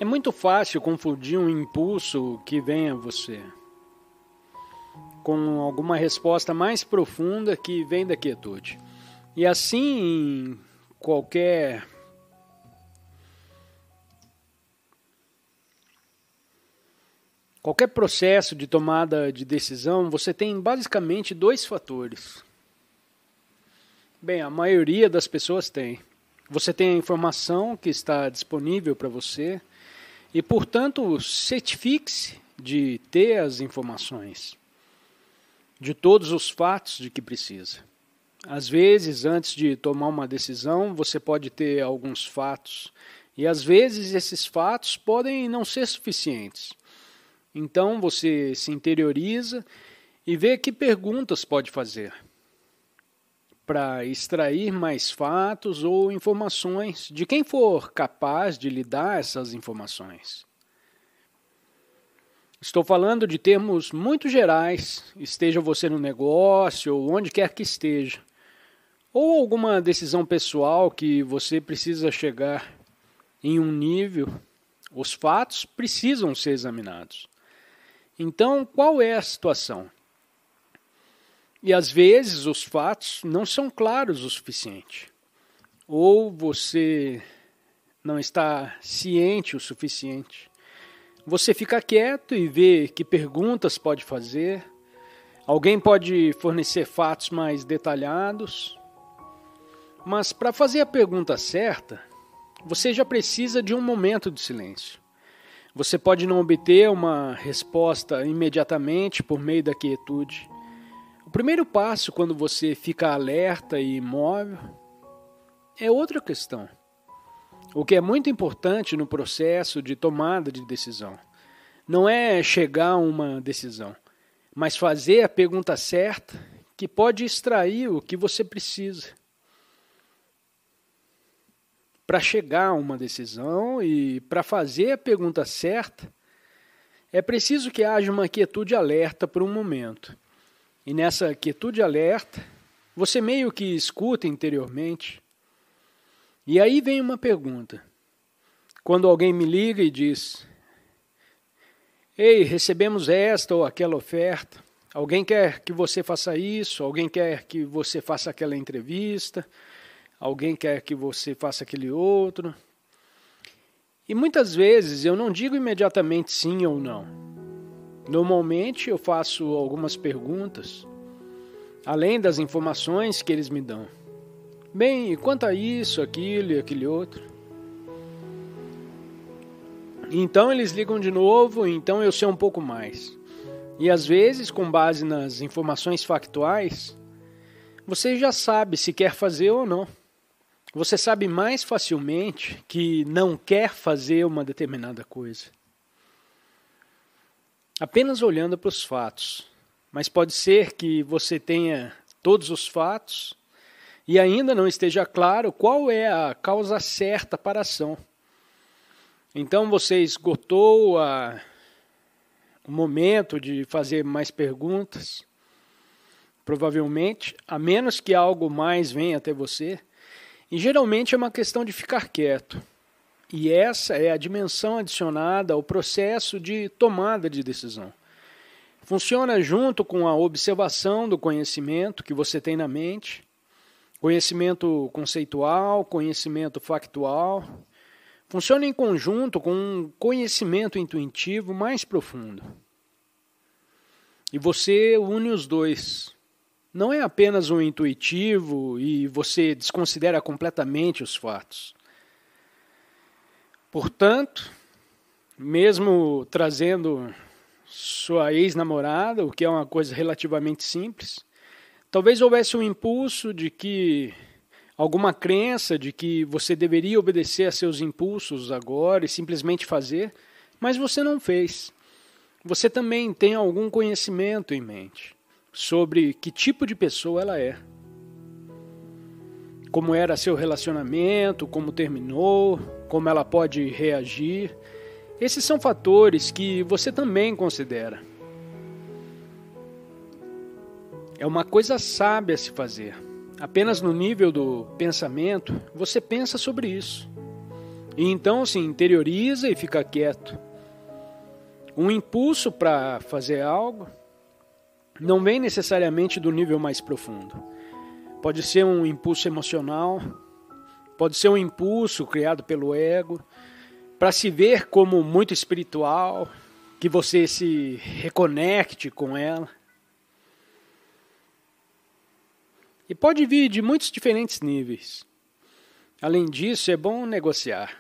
É muito fácil confundir um impulso que vem a você com alguma resposta mais profunda que vem da quietude. E assim, em qualquer processo de tomada de decisão, você tem basicamente dois fatores. Bem, a maioria das pessoas tem. Você tem a informação que está disponível para você e, portanto, certifique-se de ter as informações, de todos os fatos de que precisa. Às vezes, antes de tomar uma decisão, você pode ter alguns fatos e, às vezes, esses fatos podem não ser suficientes. Então, você se interioriza e vê que perguntas pode fazer para extrair mais fatos ou informações de quem for capaz de lhe dar essas informações. Estou falando de termos muito gerais, esteja você no negócio ou onde quer que esteja, ou alguma decisão pessoal que você precisa chegar em um nível, os fatos precisam ser examinados. Então, qual é a situação? E às vezes os fatos não são claros o suficiente, ou você não está ciente o suficiente. Você fica quieto e vê que perguntas pode fazer. Alguém pode fornecer fatos mais detalhados. Mas para fazer a pergunta certa, você já precisa de um momento de silêncio. Você pode não obter uma resposta imediatamente por meio da quietude. O primeiro passo quando você fica alerta e imóvel é outra questão. O que é muito importante no processo de tomada de decisão não é chegar a uma decisão, mas fazer a pergunta certa que pode extrair o que você precisa para chegar a uma decisão. E para fazer a pergunta certa é preciso que haja uma quietude alerta por um momento. E nessa quietude alerta, você meio que escuta interiormente. E aí vem uma pergunta. Quando alguém me liga e diz: ei, recebemos esta ou aquela oferta, alguém quer que você faça isso, alguém quer que você faça aquela entrevista, alguém quer que você faça aquele outro. E muitas vezes eu não digo imediatamente sim ou não. Normalmente eu faço algumas perguntas, além das informações que eles me dão. Bem, e quanto a isso, aquilo e aquele outro? Então eles ligam de novo, então eu sei um pouco mais. E às vezes, com base nas informações factuais, você já sabe se quer fazer ou não. Você sabe mais facilmente que não quer fazer uma determinada coisa, apenas olhando para os fatos. Mas pode ser que você tenha todos os fatos e ainda não esteja claro qual é a causa certa para a ação. Então você esgotou o momento de fazer mais perguntas, provavelmente, a menos que algo mais venha até você. E geralmente é uma questão de ficar quieto. E essa é a dimensão adicionada ao processo de tomada de decisão. Funciona junto com a observação do conhecimento que você tem na mente, conhecimento conceitual, conhecimento factual. Funciona em conjunto com um conhecimento intuitivo mais profundo. E você une os dois. Não é apenas um intuitivo e você desconsidera completamente os fatos. Portanto, mesmo trazendo sua ex-namorada, o que é uma coisa relativamente simples, talvez houvesse um impulso de que, alguma crença de que você deveria obedecer a seus impulsos agora e simplesmente fazer, mas você não fez. Você também tem algum conhecimento em mente sobre que tipo de pessoa ela é. Como era seu relacionamento, como terminou, como ela pode reagir. Esses são fatores que você também considera. É uma coisa sábia a se fazer. Apenas no nível do pensamento, você pensa sobre isso. E então se interioriza e fica quieto. Um impulso para fazer algo não vem necessariamente do nível mais profundo. Pode ser um impulso emocional, pode ser um impulso criado pelo ego, para se ver como muito espiritual, que você se reconecte com ela. E pode vir de muitos diferentes níveis. Além disso, é bom negociar.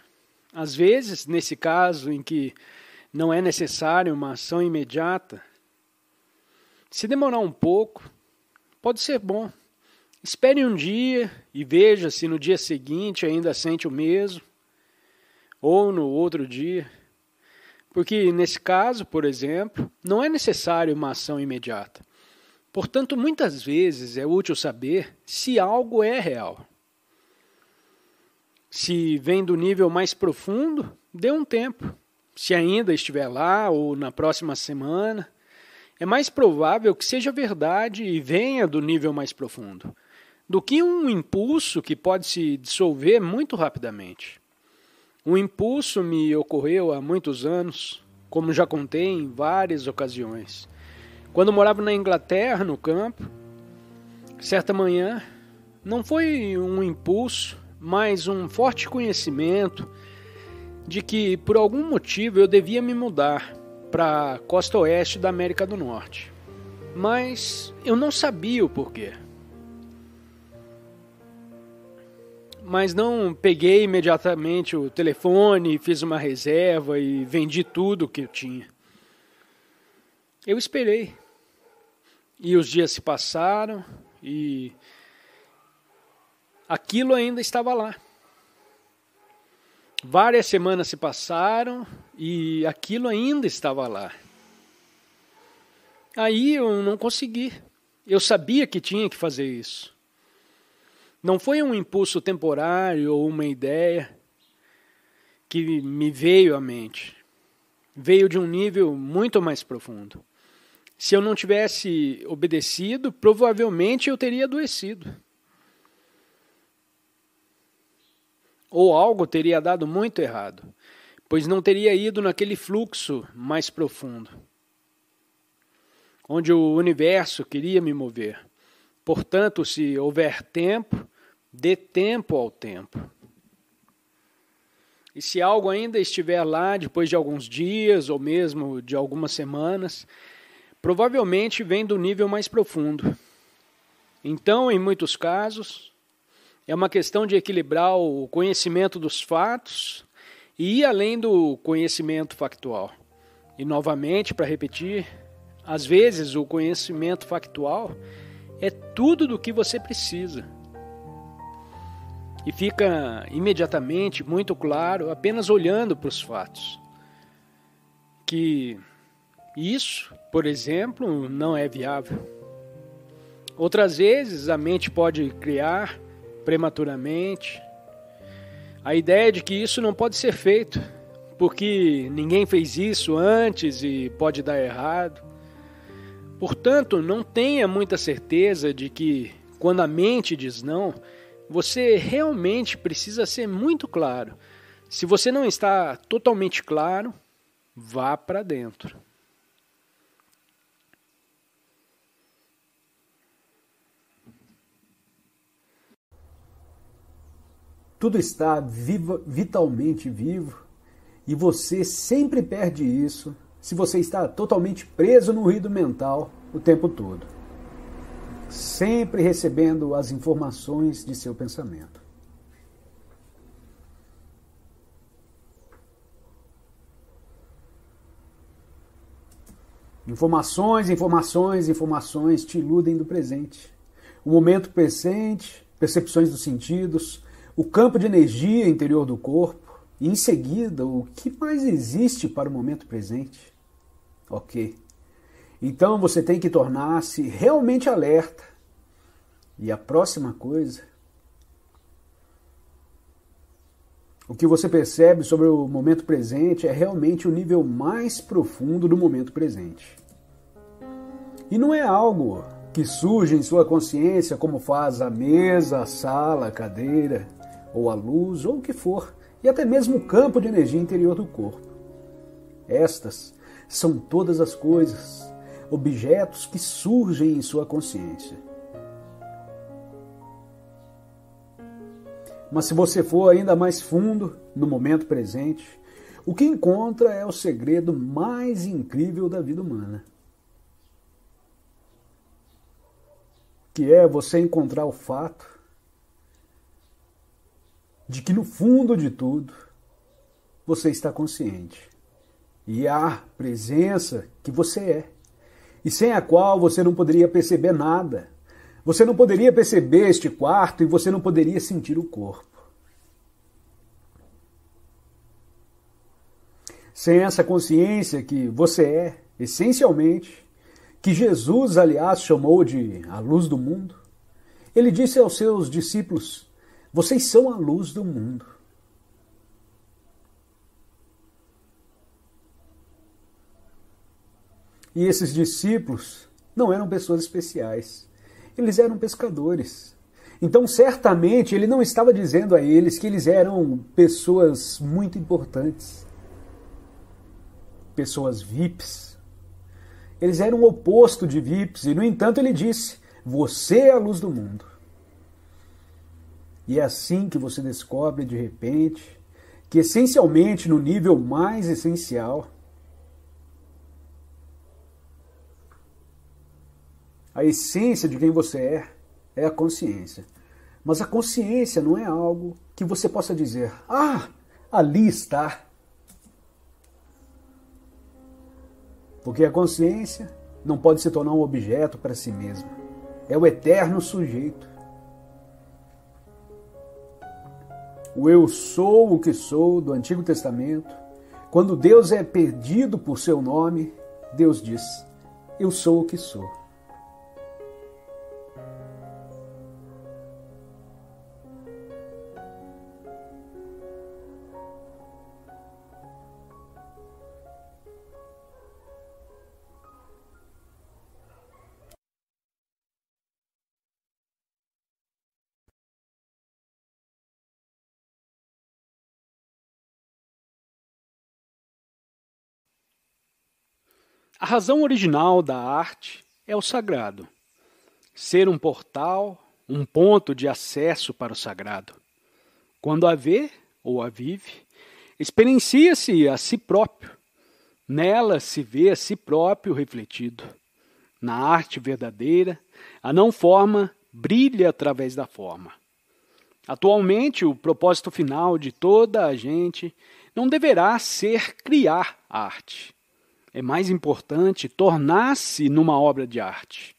Às vezes, nesse caso em que não é necessário uma ação imediata, se demorar um pouco, pode ser bom. Espere um dia e veja se no dia seguinte ainda sente o mesmo, ou no outro dia. Porque nesse caso, por exemplo, não é necessário uma ação imediata. Portanto, muitas vezes é útil saber se algo é real. Se vem do nível mais profundo, dê um tempo. Se ainda estiver lá ou na próxima semana, é mais provável que seja verdade e venha do nível mais profundo, do que um impulso que pode se dissolver muito rapidamente. Um impulso me ocorreu há muitos anos, como já contei em várias ocasiões. Quando morava na Inglaterra, no campo, certa manhã, não foi um impulso, mas um forte conhecimento de que, por algum motivo, eu devia me mudar para a costa oeste da América do Norte. Mas eu não sabia o porquê. Mas não peguei imediatamente o telefone, fiz uma reserva e vendi tudo que eu tinha. Eu esperei. E os dias se passaram e aquilo ainda estava lá. Várias semanas se passaram e aquilo ainda estava lá. Aí eu não consegui. Eu sabia que tinha que fazer isso. Não foi um impulso temporário ou uma ideia que me veio à mente. Veio de um nível muito mais profundo. Se eu não tivesse obedecido, provavelmente eu teria adoecido. Ou algo teria dado muito errado, pois não teria ido naquele fluxo mais profundo, onde o universo queria me mover. Portanto, se houver tempo, dê tempo ao tempo. E se algo ainda estiver lá depois de alguns dias ou mesmo de algumas semanas, provavelmente vem do nível mais profundo. Então, em muitos casos, é uma questão de equilibrar o conhecimento dos fatos e ir além do conhecimento factual. E, novamente, para repetir, às vezes o conhecimento factual é tudo do que você precisa. E fica imediatamente muito claro, apenas olhando para os fatos, que isso, por exemplo, não é viável. Outras vezes a mente pode criar prematuramente a ideia de que isso não pode ser feito, porque ninguém fez isso antes e pode dar errado. Portanto, não tenha muita certeza de que, quando a mente diz não, você realmente precisa ser muito claro. Se você não está totalmente claro, vá para dentro. Tudo está vitalmente vivo e você sempre perde isso se você está totalmente preso no ruído mental o tempo todo, sempre recebendo as informações de seu pensamento. Informações, informações, informações te iludem do presente. O momento presente, percepções dos sentidos, o campo de energia interior do corpo e, em seguida, o que mais existe para o momento presente. Ok. Então você tem que tornar-se realmente alerta. E a próxima coisa, o que você percebe sobre o momento presente é realmente o nível mais profundo do momento presente. E não é algo que surge em sua consciência como faz a mesa, a sala, a cadeira, ou a luz, ou o que for. e até mesmo o campo de energia interior do corpo. Estas são todas as coisas, objetos que surgem em sua consciência. Mas se você for ainda mais fundo, no momento presente, o que encontra é o segredo mais incrível da vida humana. Que é você encontrar o fato de que no fundo de tudo, você está consciente. E há presença que você é, e sem a qual você não poderia perceber nada. Você não poderia perceber este quarto e você não poderia sentir o corpo. Sem essa consciência que você é, essencialmente, que Jesus, aliás, chamou de a luz do mundo, ele disse aos seus discípulos: vocês são a luz do mundo. E esses discípulos não eram pessoas especiais. Eles eram pescadores. Então, certamente, ele não estava dizendo a eles que eles eram pessoas muito importantes. Pessoas VIPs. Eles eram o oposto de VIPs. E, no entanto, ele disse: você é a luz do mundo. E é assim que você descobre, de repente, que essencialmente, no nível mais essencial, a essência de quem você é a consciência. Mas a consciência não é algo que você possa dizer: ah, ali está. Porque a consciência não pode se tornar um objeto para si mesma. É o eterno sujeito. O eu sou o que sou do Antigo Testamento. Quando Deus é pedido por seu nome, Deus diz: eu sou o que sou. A razão original da arte é o sagrado. Ser um portal, um ponto de acesso para o sagrado. Quando a vê ou a vive, experiencia-se a si próprio. Nela se vê a si próprio refletido. Na arte verdadeira, a não-forma brilha através da forma. Atualmente, o propósito final de toda a gente não deverá ser criar arte. É mais importante tornar-se numa obra de arte.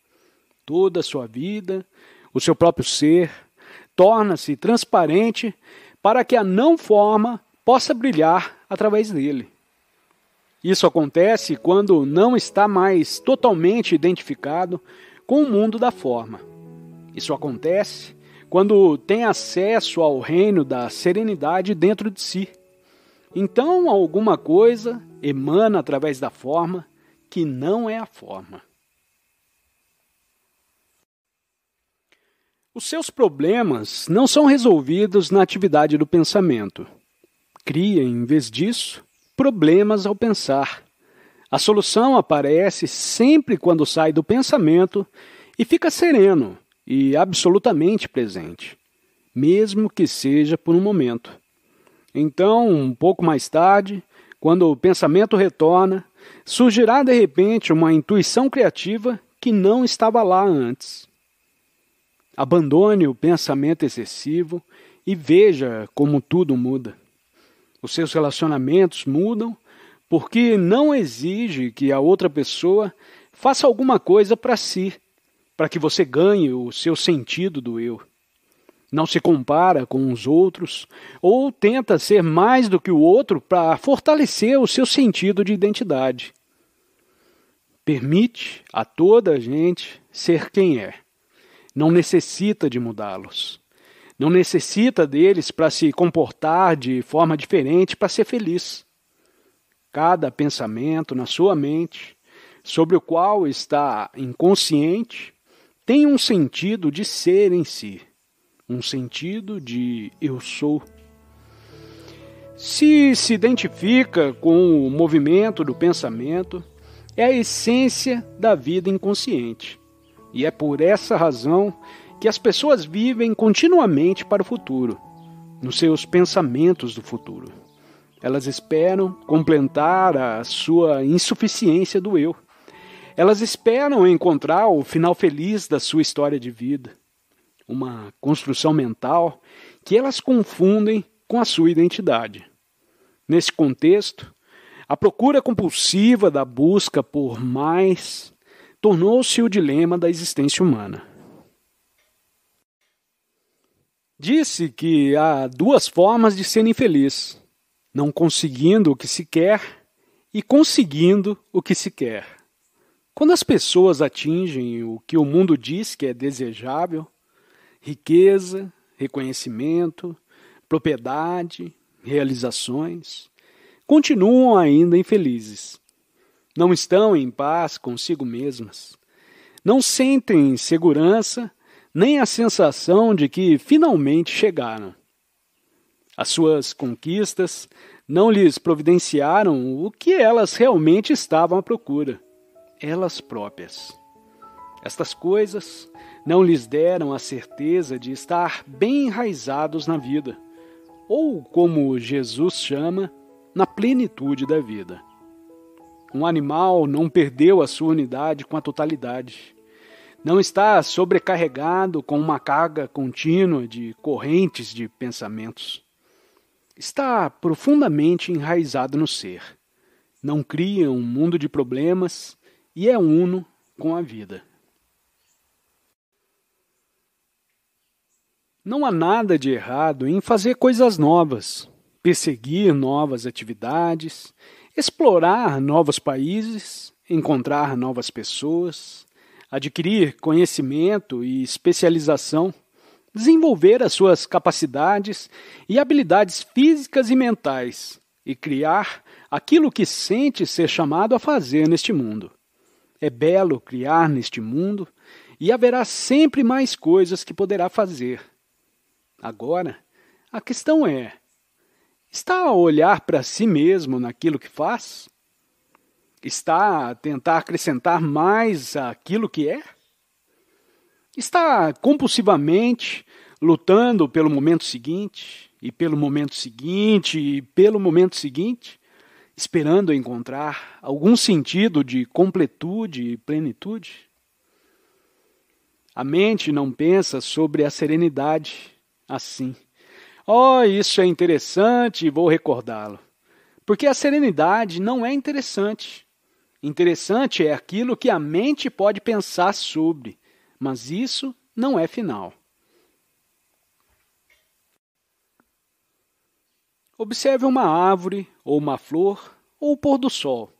Toda a sua vida, o seu próprio ser, torna-se transparente para que a não-forma possa brilhar através dele. Isso acontece quando não está mais totalmente identificado com o mundo da forma. Isso acontece quando tem acesso ao reino da serenidade dentro de si. Então, alguma coisa emana através da forma que não é a forma. Os seus problemas não são resolvidos na atividade do pensamento. Cria, em vez disso, problemas ao pensar. A solução aparece sempre quando sai do pensamento e fica sereno e absolutamente presente, mesmo que seja por um momento. Então, um pouco mais tarde, quando o pensamento retorna, surgirá de repente uma intuição criativa que não estava lá antes. Abandone o pensamento excessivo e veja como tudo muda. Os seus relacionamentos mudam porque não exige que a outra pessoa faça alguma coisa para si, para que você ganhe o seu sentido do eu. Não se compara com os outros ou tenta ser mais do que o outro para fortalecer o seu sentido de identidade. Permite a toda a gente ser quem é. Não necessita de mudá-los. Não necessita deles para se comportar de forma diferente para ser feliz. Cada pensamento na sua mente, sobre o qual está inconsciente, tem um sentido de ser em si. Um sentido de eu sou. se identifica com o movimento do pensamento, é a essência da vida inconsciente. E é por essa razão que as pessoas vivem continuamente para o futuro, nos seus pensamentos do futuro. Elas esperam completar a sua insuficiência do eu. Elas esperam encontrar o final feliz da sua história de vida. Uma construção mental que elas confundem com a sua identidade. Nesse contexto, a procura compulsiva da busca por mais tornou-se o dilema da existência humana. Disse que há duas formas de ser infeliz: não conseguindo o que se quer e conseguindo o que se quer. Quando as pessoas atingem o que o mundo diz que é desejável, riqueza, reconhecimento, propriedade, realizações, continuam ainda infelizes. Não estão em paz consigo mesmas. Não sentem segurança nem a sensação de que finalmente chegaram. As suas conquistas não lhes providenciaram o que elas realmente estavam à procura, elas próprias. Estas coisas não lhes deram a certeza de estar bem enraizados na vida, ou, como Jesus chama, na plenitude da vida. Um animal não perdeu a sua unidade com a totalidade. Não está sobrecarregado com uma carga contínua de correntes de pensamentos. Está profundamente enraizado no ser. Não cria um mundo de problemas e é uno com a vida. Não há nada de errado em fazer coisas novas, perseguir novas atividades, explorar novos países, encontrar novas pessoas, adquirir conhecimento e especialização, desenvolver as suas capacidades e habilidades físicas e mentais e criar aquilo que sente ser chamado a fazer neste mundo. É belo criar neste mundo e haverá sempre mais coisas que poderá fazer. Agora, a questão é: está a olhar para si mesmo naquilo que faz? Está a tentar acrescentar mais àquilo que é? Está compulsivamente lutando pelo momento seguinte, e pelo momento seguinte, e pelo momento seguinte, esperando encontrar algum sentido de completude e plenitude? A mente não pensa sobre a serenidade assim. Oh, isso é interessante e vou recordá-lo. Porque a serenidade não é interessante. Interessante é aquilo que a mente pode pensar sobre, mas isso não é final. Observe uma árvore, ou uma flor, ou o pôr do sol.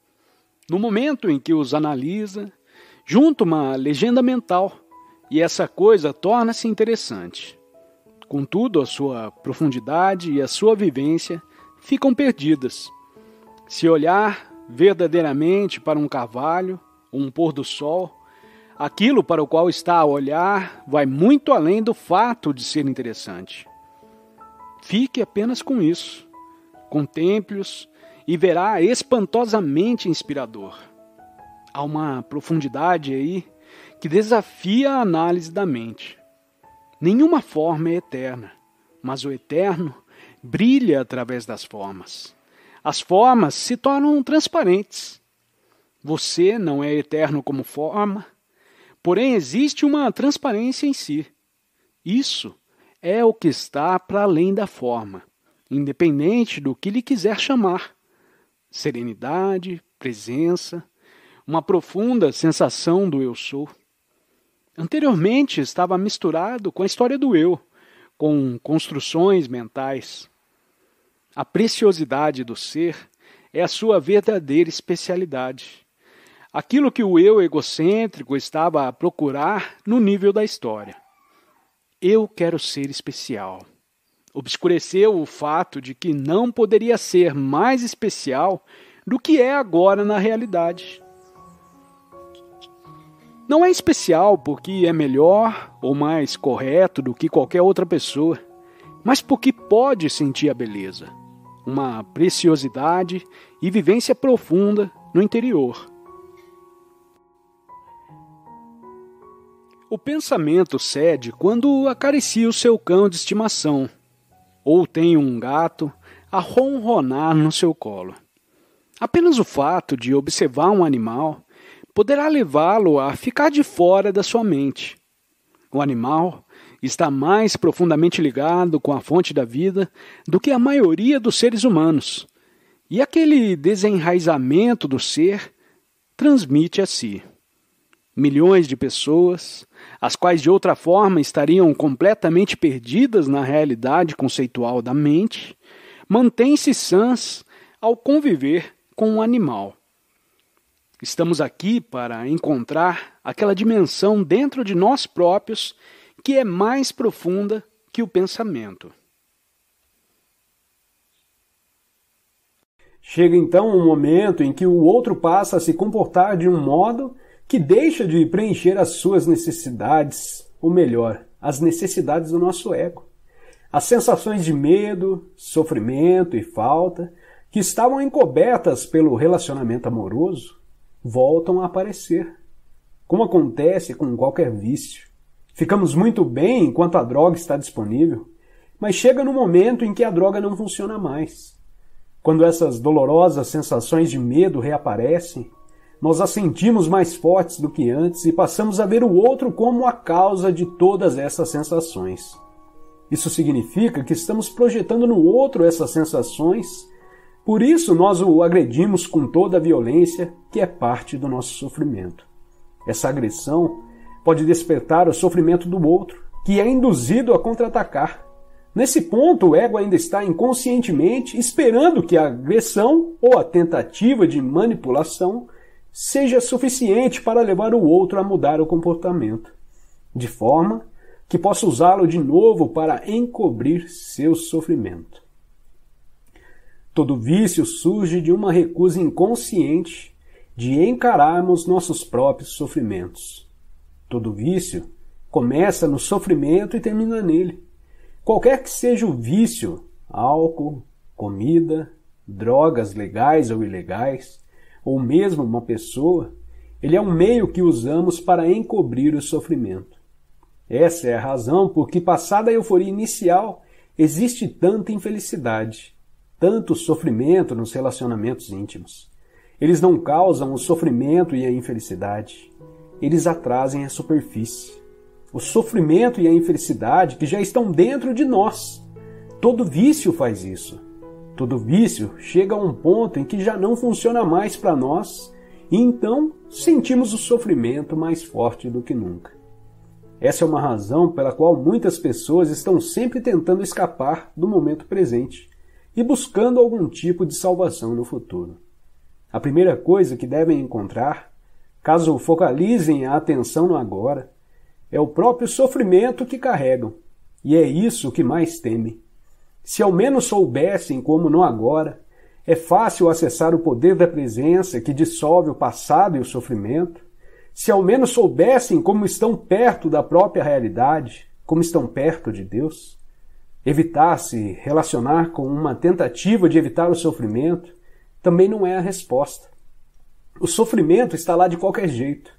No momento em que os analisa, junta uma legenda mental, e essa coisa torna-se interessante. Contudo, a sua profundidade e a sua vivência ficam perdidas. Se olhar verdadeiramente para um carvalho, ou um pôr do sol, aquilo para o qual está a olhar vai muito além do fato de ser interessante. Fique apenas com isso. Contemple-os e verá espantosamente inspirador. Há uma profundidade aí que desafia a análise da mente. Nenhuma forma é eterna, mas o eterno brilha através das formas. As formas se tornam transparentes. Você não é eterno como forma, porém existe uma transparência em si. Isso é o que está para além da forma, independente do que lhe quiser chamar. Serenidade, presença, uma profunda sensação do eu sou. Anteriormente estava misturado com a história do eu, com construções mentais. A preciosidade do ser é a sua verdadeira especialidade. Aquilo que o eu egocêntrico estava a procurar no nível da história. Eu quero ser especial. Obscureceu o fato de que não poderia ser mais especial do que é agora na realidade. Não é especial porque é melhor ou mais correto do que qualquer outra pessoa, mas porque pode sentir a beleza, uma preciosidade e vivência profunda no interior. O pensamento cede quando acaricia o seu cão de estimação, ou tem um gato a ronronar no seu colo. Apenas o fato de observar um animal poderá levá-lo a ficar de fora da sua mente. O animal está mais profundamente ligado com a fonte da vida do que a maioria dos seres humanos, e aquele desenraizamento do ser transmite a si. Milhões de pessoas, as quais de outra forma estariam completamente perdidas na realidade conceitual da mente, mantêm-se sãs ao conviver com um animal. Estamos aqui para encontrar aquela dimensão dentro de nós próprios que é mais profunda que o pensamento. Chega então um momento em que o outro passa a se comportar de um modo que deixa de preencher as suas necessidades, ou melhor, as necessidades do nosso ego. As sensações de medo, sofrimento e falta, que estavam encobertas pelo relacionamento amoroso, voltam a aparecer, como acontece com qualquer vício. Ficamos muito bem enquanto a droga está disponível, mas chega no momento em que a droga não funciona mais. Quando essas dolorosas sensações de medo reaparecem, nós as sentimos mais fortes do que antes e passamos a ver o outro como a causa de todas essas sensações. Isso significa que estamos projetando no outro essas sensações, por isso nós o agredimos com toda a violência que é parte do nosso sofrimento. Essa agressão pode despertar o sofrimento do outro, que é induzido a contra-atacar. Nesse ponto, o ego ainda está inconscientemente esperando que a agressão ou a tentativa de manipulação seja suficiente para levar o outro a mudar o comportamento, de forma que possa usá-lo de novo para encobrir seu sofrimento. Todo vício surge de uma recusa inconsciente de encararmos nossos próprios sofrimentos. Todo vício começa no sofrimento e termina nele. Qualquer que seja o vício, álcool, comida, drogas legais ou ilegais, ou mesmo uma pessoa, ele é um meio que usamos para encobrir o sofrimento. Essa é a razão por que, passada a euforia inicial, existe tanta infelicidade, tanto sofrimento nos relacionamentos íntimos. Eles não causam o sofrimento e a infelicidade, eles atrasem a superfície. O sofrimento e a infelicidade que já estão dentro de nós. Todo vício faz isso. Todo vício chega a um ponto em que já não funciona mais para nós e então sentimos o sofrimento mais forte do que nunca. Essa é uma razão pela qual muitas pessoas estão sempre tentando escapar do momento presente e buscando algum tipo de salvação no futuro. A primeira coisa que devem encontrar, caso focalizem a atenção no agora, é o próprio sofrimento que carregam, e é isso que mais temem. Se ao menos soubessem como no agora, é fácil acessar o poder da presença que dissolve o passado e o sofrimento. Se ao menos soubessem como estão perto da própria realidade, como estão perto de Deus, evitar se relacionar com uma tentativa de evitar o sofrimento também não é a resposta. O sofrimento está lá de qualquer jeito.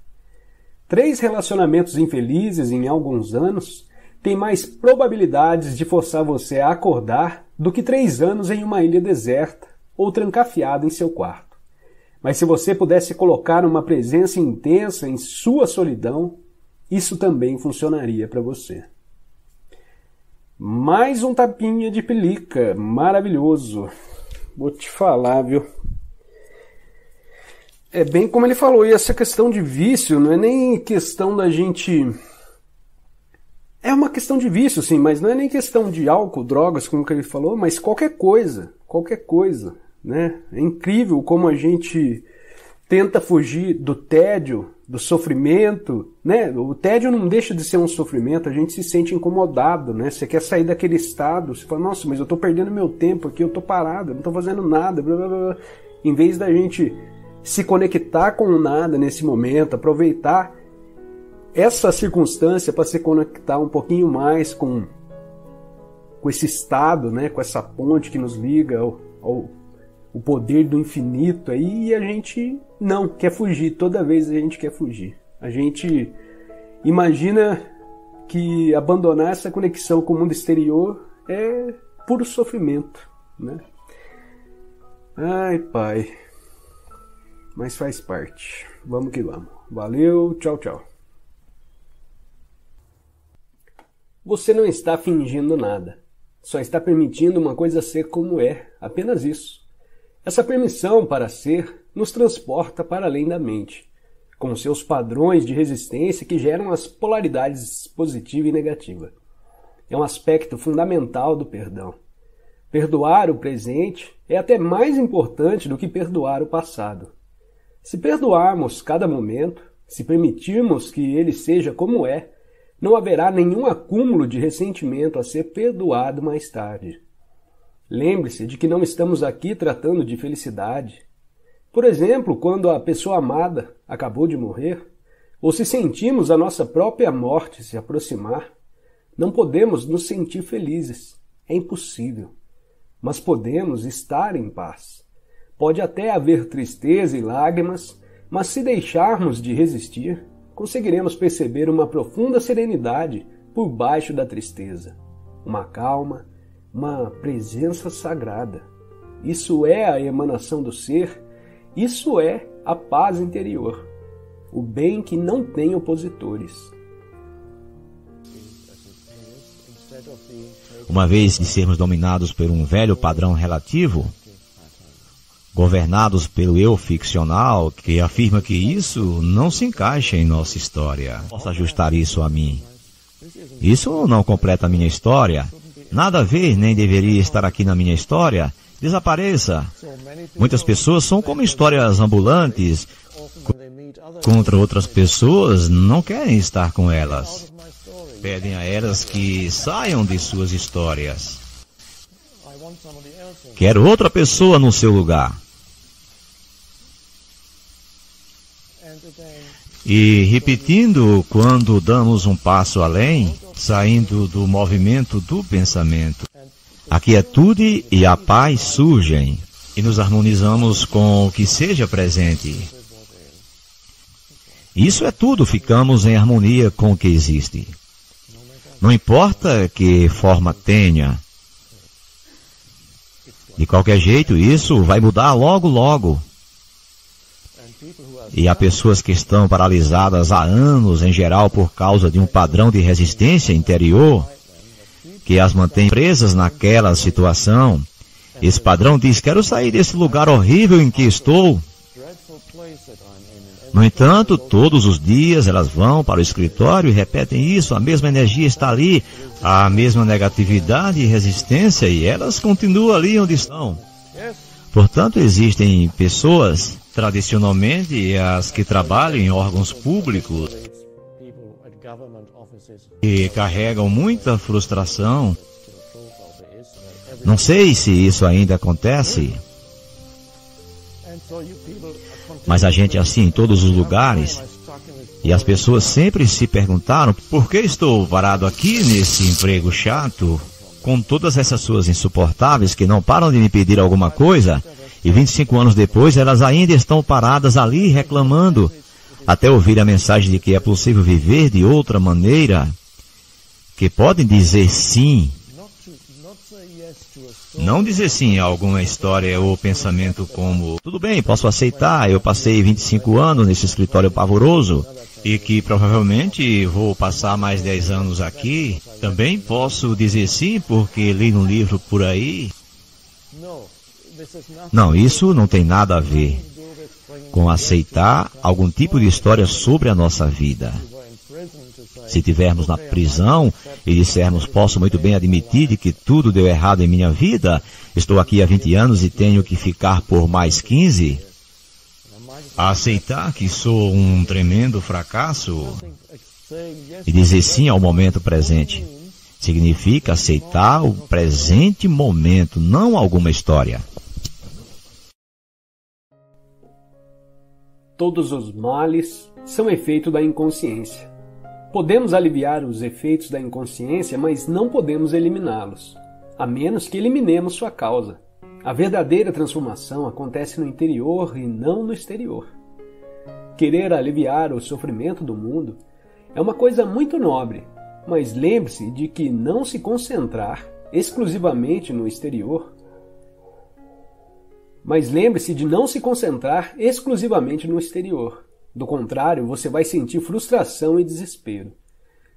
3 relacionamentos infelizes em alguns anos têm mais probabilidades de forçar você a acordar do que 3 anos em uma ilha deserta ou trancafiado em seu quarto. Mas se você pudesse colocar uma presença intensa em sua solidão, isso também funcionaria para você. Mais um tapinha de pelica, maravilhoso. Vou te falar, viu? É bem como ele falou, e essa questão de vício não é nem questão da gente... É uma questão de vício, sim, mas não é nem questão de álcool, drogas, como que ele falou, mas qualquer coisa, né? É incrível como a gente tenta fugir do tédio, do sofrimento, né? O tédio não deixa de ser um sofrimento, a gente se sente incomodado, né? Você quer sair daquele estado, você fala, nossa, mas eu tô perdendo meu tempo aqui, eu tô parado, eu não tô fazendo nada, blá, blá, blá. Em vez da gente se conectar com o nada nesse momento, aproveitar essa circunstância para se conectar um pouquinho mais com esse estado, né, com essa ponte que nos liga o poder do infinito aí, e a gente não quer fugir. Toda vez a gente quer fugir. A gente imagina que abandonar essa conexão com o mundo exterior é puro sofrimento, né? Ai, pai. Mas faz parte. Vamos que vamos. Valeu, tchau, tchau. Você não está fingindo nada. Só está permitindo uma coisa ser como é. Apenas isso. Essa permissão para ser nos transporta para além da mente, com seus padrões de resistência que geram as polaridades positiva e negativa. É um aspecto fundamental do perdão. Perdoar o presente é até mais importante do que perdoar o passado. Se perdoarmos cada momento, se permitirmos que ele seja como é, não haverá nenhum acúmulo de ressentimento a ser perdoado mais tarde. Lembre-se de que não estamos aqui tratando de felicidade. Por exemplo, quando a pessoa amada acabou de morrer, ou se sentimos a nossa própria morte se aproximar, não podemos nos sentir felizes. É impossível. Mas podemos estar em paz. Pode até haver tristeza e lágrimas, mas se deixarmos de resistir, conseguiremos perceber uma profunda serenidade por baixo da tristeza, uma calma, uma presença sagrada. Isso é a emanação do ser, isso é a paz interior, o bem que não tem opositores. Uma vez de sermos dominados por um velho padrão relativo, governados pelo eu ficcional, que afirma que isso não se encaixa em nossa história. Posso ajustar isso a mim. Isso não completa a minha história. Nada a ver, nem deveria estar aqui na minha história. Desapareça. Muitas pessoas são como histórias ambulantes. Contra outras pessoas, não querem estar com elas. Pedem a elas que saiam de suas histórias. Quero outra pessoa no seu lugar. E repetindo, quando damos um passo além, saindo do movimento do pensamento, a quietude e a paz surgem e nos harmonizamos com o que seja presente. Isso é tudo, ficamos em harmonia com o que existe. Não importa que forma tenha. De qualquer jeito, isso vai mudar logo, logo. E há pessoas que estão paralisadas há anos, em geral, por causa de um padrão de resistência interior, que as mantém presas naquela situação. Esse padrão diz, quero sair desse lugar horrível em que estou. No entanto, todos os dias elas vão para o escritório e repetem isso, a mesma energia está ali, a mesma negatividade e resistência, e elas continuam ali onde estão. Portanto, existem pessoas, tradicionalmente as que trabalham em órgãos públicos, que carregam muita frustração. Não sei se isso ainda acontece, mas a gente é assim em todos os lugares. E as pessoas sempre se perguntaram, por que estou varado aqui nesse emprego chato, com todas essas pessoas insuportáveis que não param de me pedir alguma coisa, e 25 anos depois elas ainda estão paradas ali reclamando, até ouvir a mensagem de que é possível viver de outra maneira, que podem dizer sim. Não dizer sim a alguma história ou pensamento como, tudo bem, posso aceitar, eu passei 25 anos nesse escritório pavoroso e que provavelmente vou passar mais 10 anos aqui. Também posso dizer sim porque li no livro por aí. Não, isso não tem nada a ver com aceitar algum tipo de história sobre a nossa vida. Se estivermos na prisão e dissermos, posso muito bem admitir de que tudo deu errado em minha vida, estou aqui há 20 anos e tenho que ficar por mais 15, aceitar que sou um tremendo fracasso e dizer sim ao momento presente, significa aceitar o presente momento, não alguma história. Todos os males são efeito da inconsciência. Podemos aliviar os efeitos da inconsciência, mas não podemos eliminá-los, a menos que eliminemos sua causa. A verdadeira transformação acontece no interior e não no exterior. Querer aliviar o sofrimento do mundo é uma coisa muito nobre, mas lembre-se de que não se concentrar exclusivamente no exterior. Do contrário, você vai sentir frustração e desespero.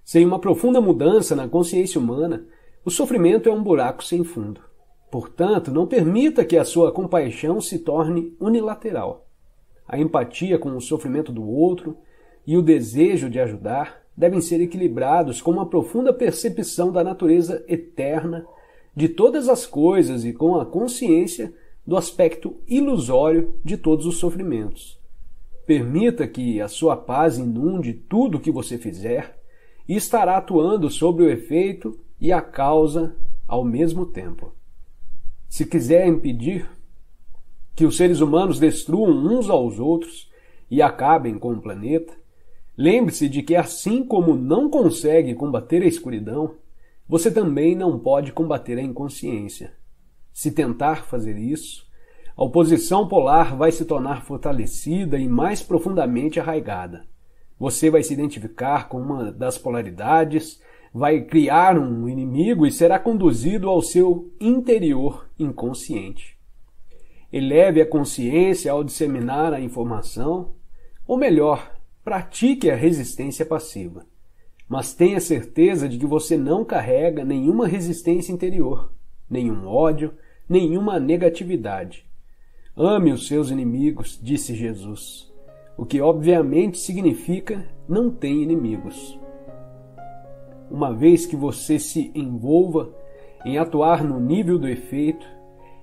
Sem uma profunda mudança na consciência humana, o sofrimento é um buraco sem fundo. Portanto, não permita que a sua compaixão se torne unilateral. A empatia com o sofrimento do outro e o desejo de ajudar devem ser equilibrados com uma profunda percepção da natureza eterna de todas as coisas e com a consciência do aspecto ilusório de todos os sofrimentos. Permita que a sua paz inunde tudo o que você fizer e estará atuando sobre o efeito e a causa ao mesmo tempo. Se quiser impedir que os seres humanos destruam uns aos outros e acabem com o planeta, lembre-se de que assim como não consegue combater a escuridão, você também não pode combater a inconsciência. Se tentar fazer isso, a oposição polar vai se tornar fortalecida e mais profundamente arraigada. Você vai se identificar com uma das polaridades, vai criar um inimigo e será conduzido ao seu interior inconsciente. Eleve a consciência ao disseminar a informação, ou melhor, pratique a resistência passiva. Mas tenha certeza de que você não carrega nenhuma resistência interior, nenhum ódio, nenhuma negatividade. Ame os seus inimigos, disse Jesus, o que obviamente significa não tem inimigos. Uma vez que você se envolva em atuar no nível do efeito,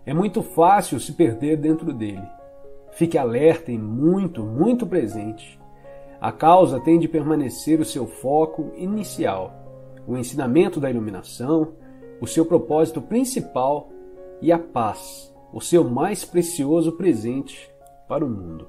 é muito fácil se perder dentro dele. Fique alerta e muito presente. A causa tem de permanecer o seu foco inicial, o ensinamento da iluminação, o seu propósito principal e a paz, o seu mais precioso presente para o mundo.